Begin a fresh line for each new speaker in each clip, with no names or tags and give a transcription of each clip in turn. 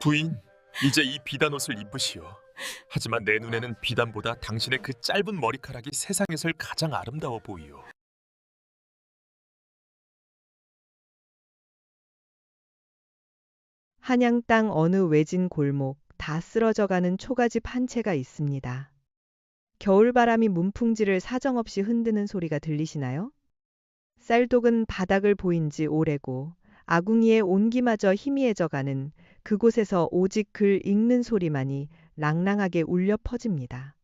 부인, 이제 이 비단 옷을 입으시오. 하지만 내 눈에는 비단보다 당신의 그 짧은 머리카락이 세상에서 가장 아름다워 보이오.
한양 땅 어느 외진 골목, 다 쓰러져가는 초가집 한 채가 있습니다. 겨울바람이 문풍지를 사정없이 흔드는 소리가 들리시나요? 쌀독은 바닥을 보인 지 오래고 아궁이의 온기마저 희미해져가는 그곳에서 오직 글 읽는 소리만이 랑랑하게 울려 퍼집니다.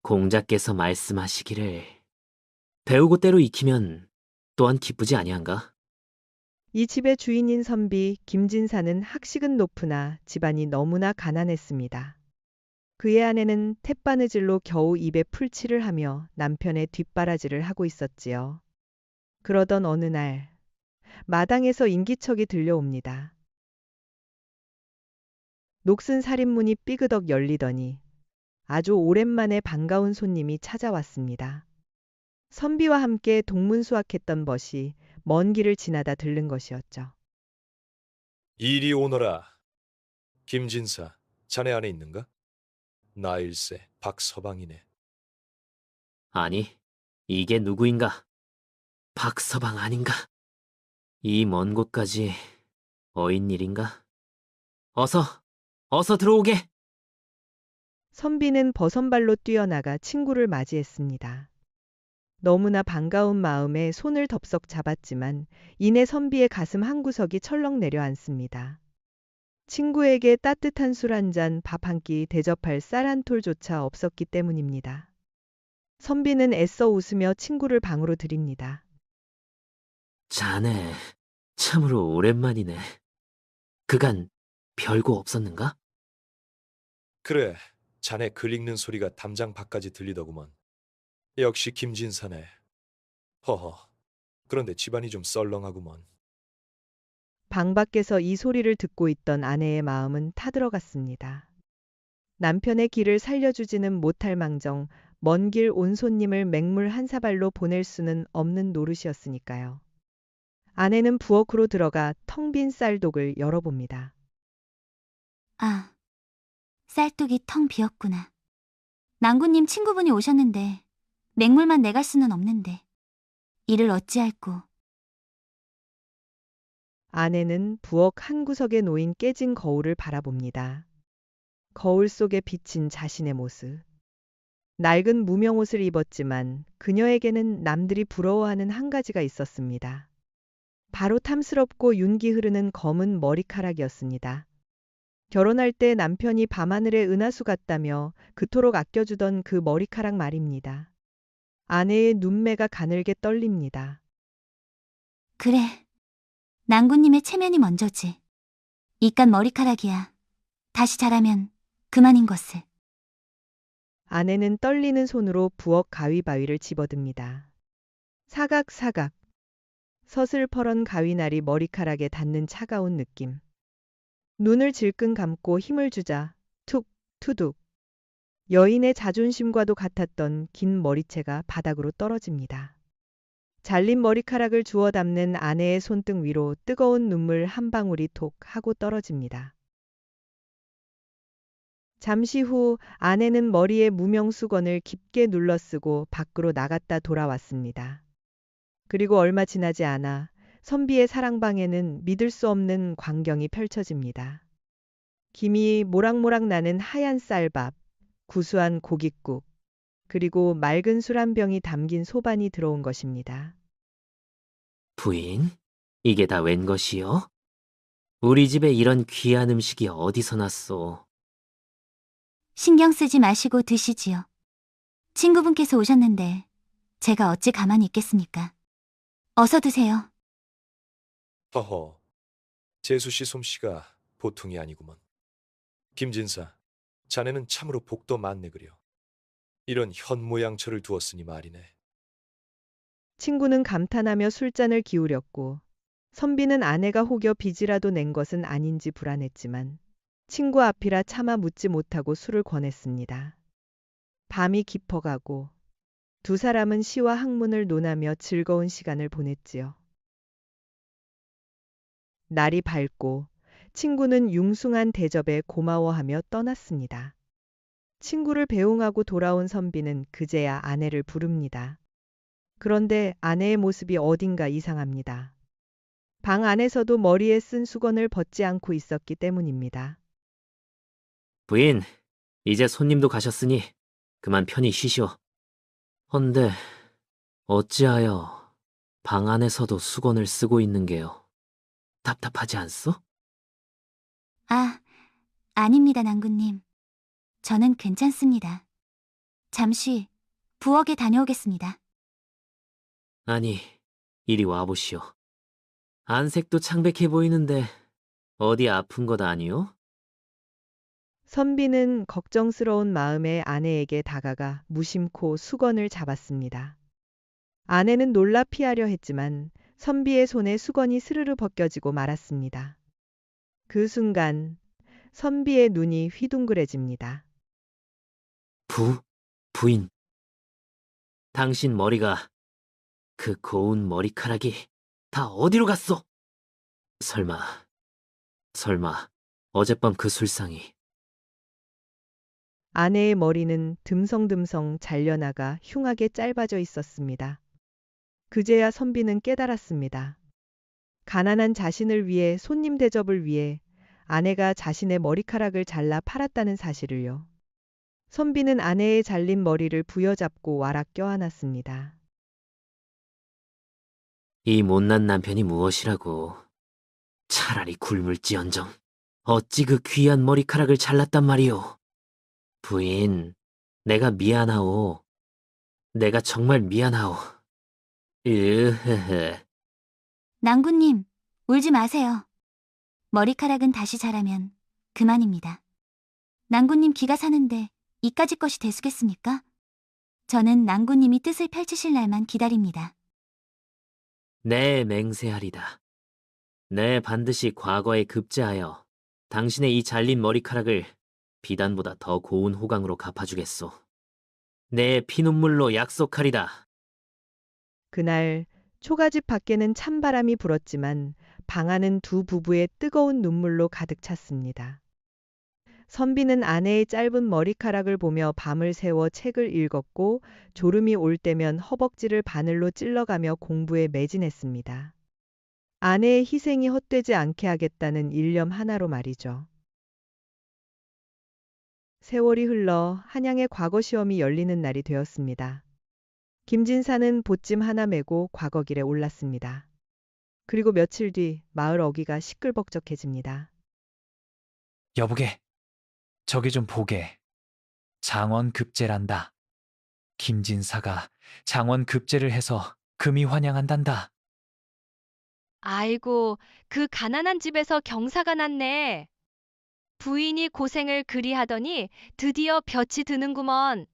공자께서 말씀하시기를 배우고 때로 익히면 또한 기쁘지 아니한가?
이 집의 주인인 선비 김진사는 학식은 높으나 집안이 너무나 가난했습니다. 그의 아내는 팻바느질로 겨우 입에 풀칠을 하며 남편의 뒷바라지를 하고 있었지요. 그러던 어느 날 마당에서 인기척이 들려옵니다. 녹슨 살인문이 삐그덕 열리더니 아주 오랜만에 반가운 손님이 찾아왔습니다. 선비와 함께 동문수학했던 벗이 먼 길을 지나다 들른 것이었죠.
이리 오너라. 김진사, 자네 안에 있는가? 나일세 박서방이네.
아니, 이게 누구인가? 박서방 아닌가? 이 먼 곳까지 어인 일인가? 어서 들어오게!
선비는 버선발로 뛰어나가 친구를 맞이했습니다. 너무나 반가운 마음에 손을 덥석 잡았지만 이내 선비의 가슴 한구석이 철렁 내려앉습니다. 친구에게 따뜻한 술 한 잔, 밥 한 끼 대접할 쌀 한 톨조차 없었기 때문입니다. 선비는 애써 웃으며 친구를 방으로 들입니다.
자네, 참으로 오랜만이네. 그간 별거 없었는가?
그래, 자네 글 읽는 소리가 담장 밖까지 들리더구먼. 역시 김진사네. 허허, 그런데 집안이 좀 썰렁하구먼.
방 밖에서 이 소리를 듣고 있던 아내의 마음은 타들어갔습니다. 남편의 길을 살려주지는 못할 망정 먼 길 온 손님을 맹물 한 사발로 보낼 수는 없는 노릇이었으니까요. 아내는 부엌으로 들어가 텅 빈 쌀독을 열어봅니다.
아, 쌀독이 텅 비었구나. 낭군님 친구분이 오셨는데 맹물만 내갈 수는 없는데 이를 어찌할꼬.
아내는 부엌 한 구석에 놓인 깨진 거울을 바라봅니다. 거울 속에 비친 자신의 모습. 낡은 무명옷을 입었지만 그녀에게는 남들이 부러워하는 한 가지가 있었습니다. 바로 탐스럽고 윤기 흐르는 검은 머리카락이었습니다. 결혼할 때 남편이 밤하늘의 은하수 같다며 그토록 아껴주던 그 머리카락 말입니다. 아내의 눈매가 가늘게 떨립니다.
그래, 낭군님의 체면이 먼저지. 이깟 머리카락이야. 다시 자라면 그만인 것을.
아내는 떨리는 손으로 부엌 가위바위를 집어듭니다. 사각사각. 서슬퍼런 가위날이 머리카락에 닿는 차가운 느낌. 눈을 질끈 감고 힘을 주자 툭 투둑. 여인의 자존심과도 같았던 긴 머리채가 바닥으로 떨어집니다. 잘린 머리카락을 주워 담는 아내의 손등 위로 뜨거운 눈물 한 방울이 톡 하고 떨어집니다. 잠시 후 아내는 머리에 무명 수건을 깊게 눌러쓰고 밖으로 나갔다 돌아왔습니다. 그리고 얼마 지나지 않아 선비의 사랑방에는 믿을 수 없는 광경이 펼쳐집니다. 김이 모락모락 나는 하얀 쌀밥, 구수한 고깃국, 그리고 맑은 술 한 병이 담긴 소반이 들어온 것입니다.
부인, 이게 다 웬 것이요? 우리 집에 이런 귀한 음식이 어디서 났소?
신경 쓰지 마시고 드시지요. 친구분께서 오셨는데 제가 어찌 가만히 있겠습니까? 어서 드세요.
허허, 재수씨 솜씨가 보통이 아니구먼. 김진사, 자네는 참으로 복도 많네 그려. 이런 현모양처를 두었으니 말이네.
친구는 감탄하며 술잔을 기울였고 선비는 아내가 혹여 빚이라도 낸 것은 아닌지 불안했지만 친구 앞이라 차마 묻지 못하고 술을 권했습니다. 밤이 깊어가고 두 사람은 시와 학문을 논하며 즐거운 시간을 보냈지요. 날이 밝고 친구는 융숭한 대접에 고마워하며 떠났습니다. 친구를 배웅하고 돌아온 선비는 그제야 아내를 부릅니다. 그런데 아내의 모습이 어딘가 이상합니다. 방 안에서도 머리에 쓴 수건을 벗지 않고 있었기 때문입니다.
부인, 이제 손님도 가셨으니 그만 편히 쉬시오. 헌데 어찌하여 방 안에서도 수건을 쓰고 있는 게요? 답답하지 않소?
아, 아닙니다, 낭군님. 저는 괜찮습니다. 잠시 부엌에 다녀오겠습니다.
아니, 이리 와보시오. 안색도 창백해 보이는데 어디 아픈 것 아니오?
선비는 걱정스러운 마음에 아내에게 다가가 무심코 수건을 잡았습니다. 아내는 놀라 피하려 했지만 선비의 손에 수건이 스르르 벗겨지고 말았습니다. 그 순간 선비의 눈이 휘둥그레집니다.
부인. 당신 머리가, 그 고운 머리카락이 다 어디로 갔소? 설마, 어젯밤 그 술상이.
아내의 머리는 듬성듬성 잘려나가 흉하게 짧아져 있었습니다. 그제야 선비는 깨달았습니다. 가난한 자신을 위해 손님 대접을 위해 아내가 자신의 머리카락을 잘라 팔았다는 사실을요. 선비는 아내의 잘린 머리를 부여잡고 와락 껴안았습니다.
이 못난 남편이 무엇이라고. 차라리 굶을지언정 어찌 그 귀한 머리카락을 잘랐단 말이오. 부인, 내가 미안하오. 내가 정말 미안하오. 으흐흐.
낭군님, 울지 마세요. 머리카락은 다시 자라면 그만입니다. 낭군님 기가 사는데 이까짓 것이 대수겠습니까? 저는 낭군님이 뜻을 펼치실 날만 기다립니다.
내 맹세하리다. 내 반드시 과거에 급제하여 당신의 이 잘린 머리카락을 비단보다 더 고운 호강으로 갚아주겠소. 내 피눈물로 약속하리다.
그날 초가집 밖에는 찬바람이 불었지만 방 안은 두 부부의 뜨거운 눈물로 가득 찼습니다. 선비는 아내의 짧은 머리카락을 보며 밤을 새워 책을 읽었고 졸음이 올 때면 허벅지를 바늘로 찔러가며 공부에 매진했습니다. 아내의 희생이 헛되지 않게 하겠다는 일념 하나로 말이죠. 세월이 흘러 한양의 과거 시험이 열리는 날이 되었습니다. 김진사는 보찜 하나 메고 과거길에 올랐습니다. 그리고 며칠 뒤 마을 어귀가 시끌벅적해집니다.
여보게, 저기 좀 보게. 장원급제란다. 김진사가 장원급제를 해서 금이 환영한단다.
아이고, 그 가난한 집에서 경사가 났네. 부인이 고생을 그리 하더니 드디어 볕이 드는구먼.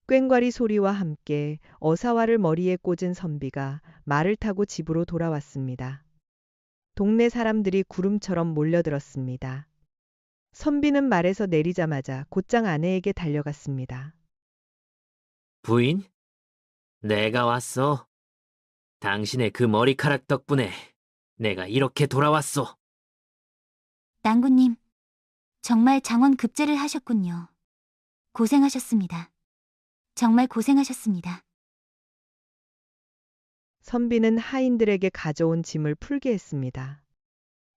꽹과리 소리와 함께 어사화를 머리에 꽂은 선비가 말을 타고 집으로 돌아왔습니다. 동네 사람들이 구름처럼 몰려들었습니다. 선비는 말에서 내리자마자 곧장 아내에게 달려갔습니다.
부인, 내가 왔어. 당신의 그 머리카락 덕분에 내가 이렇게 돌아왔소.
낭군님, 정말 장원급제를 하셨군요. 고생하셨습니다. 정말 고생하셨습니다.
선비는 하인들에게 가져온 짐을 풀게 했습니다.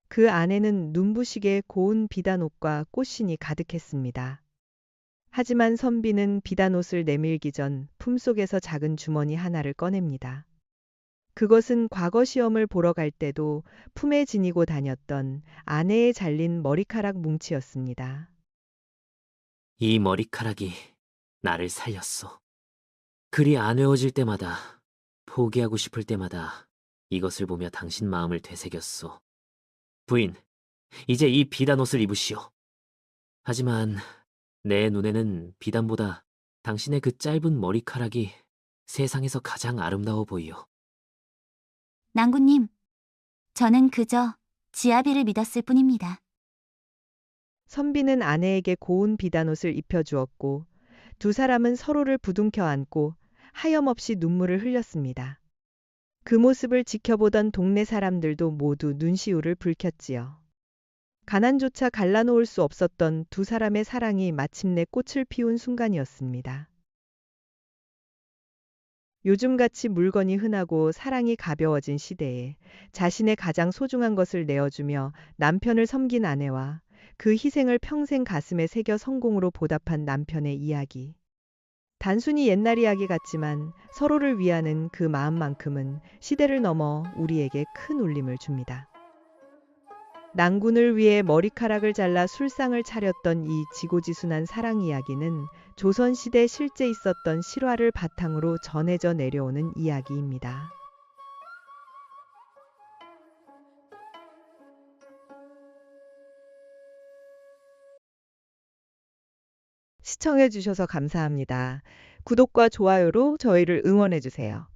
그 안에는 눈부시게 고운 비단옷과 꽃신이 가득했습니다. 하지만 선비는 비단옷을 내밀기 전 품속에서 작은 주머니 하나를 꺼냅니다. 그것은 과거 시험을 보러 갈 때도 품에 지니고 다녔던 아내의 잘린 머리카락 뭉치였습니다.
이 머리카락이 나를 살렸소. 글이 안 외워질 때마다, 포기하고 싶을 때마다 이것을 보며 당신 마음을 되새겼소. 부인, 이제 이 비단옷을 입으시오. 하지만 내 눈에는 비단보다 당신의 그 짧은 머리카락이 세상에서 가장 아름다워 보이오.
낭군님, 저는 그저 지아비를 믿었을 뿐입니다.
선비는 아내에게 고운 비단옷을 입혀주었고 두 사람은 서로를 부둥켜 안고 하염없이 눈물을 흘렸습니다. 그 모습을 지켜보던 동네 사람들도 모두 눈시울을 붉혔지요. 가난조차 갈라놓을 수 없었던 두 사람의 사랑이 마침내 꽃을 피운 순간이었습니다. 요즘같이 물건이 흔하고 사랑이 가벼워진 시대에 자신의 가장 소중한 것을 내어주며 남편을 섬긴 아내와 그 희생을 평생 가슴에 새겨 성공으로 보답한 남편의 이야기. 단순히 옛날 이야기 같지만 서로를 위하는 그 마음만큼은 시대를 넘어 우리에게 큰 울림을 줍니다. 낭군을 위해 머리카락을 잘라 술상을 차렸던 이 지고지순한 사랑 이야기는 조선시대 실제 있었던 실화를 바탕으로 전해져 내려오는 이야기입니다. 시청해 주셔서 감사합니다. 구독과 좋아요로 저희를 응원해 주세요.